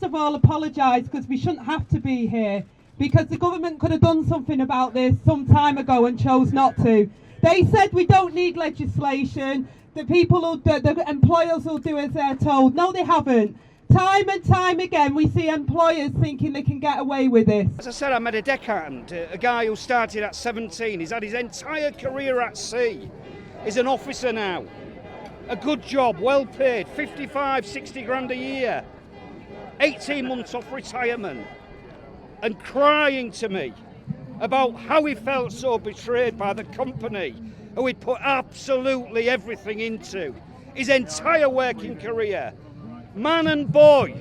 first of all apologise because we shouldn't have to be here, because the government could have done something about this some time ago and chose not to. They said we don't need legislation, the employers will do as they're told. No, they haven't. Time and time again we see employers thinking they can get away with this. As I said, I met a deckhand, a guy who started at 17. He's had his entire career at sea. He's an officer now. A good job, well paid, 55, 60 grand a year. 18 months off retirement. And crying to me about how he felt so betrayed by the company who he'd put absolutely everything into. His entire working career. Man and boy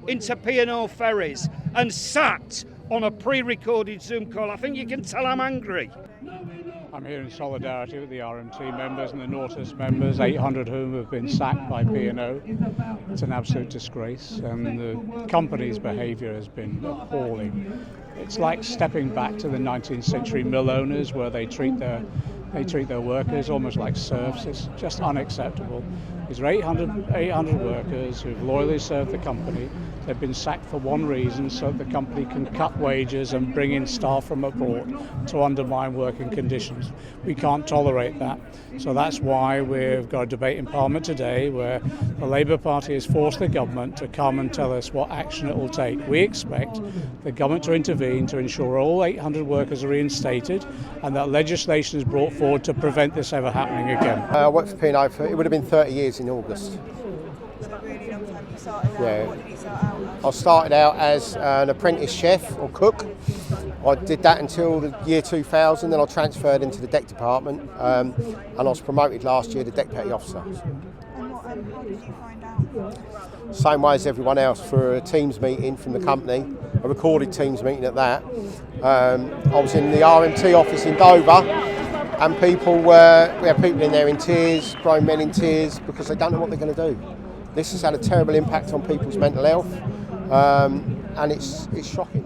into P&O Ferries and sacked on a pre-recorded Zoom call. I think you can tell I'm angry. I'm here in solidarity with the RMT members and the Nautis members, 800 of whom have been sacked by P&O. It's an absolute disgrace, and the company's behaviour has been appalling. It's like stepping back to the 19th century mill owners, where they treat their workers almost like serfs. It's just unacceptable. These are 800 workers who've loyally served the company. They've been sacked for one reason, so that the company can cut wages and bring in staff from abroad to undermine working conditions. We can't tolerate that. So that's why we've got a debate in Parliament today where the Labour Party has forced the government to come and tell us what action it will take. We expect the government to intervene to ensure all 800 workers are reinstated and that legislation is brought forward to prevent this ever happening again. I worked for P&O for, it would have been 30 years in August. So really long time you started out. Yeah. What did you start out as? I started out as an apprentice chef or cook. I did that until the year 2000, then I transferred into the deck department and I was promoted last year to deck petty officer. And how did you find out? Same way as everyone else, for a Teams meeting from the company, a recorded Teams meeting at that. I was in the RMT office in Dover, and we had people in there in tears, grown men in tears, because they don't know what they're going to do. This has had a terrible impact on people's mental health, and it's shocking.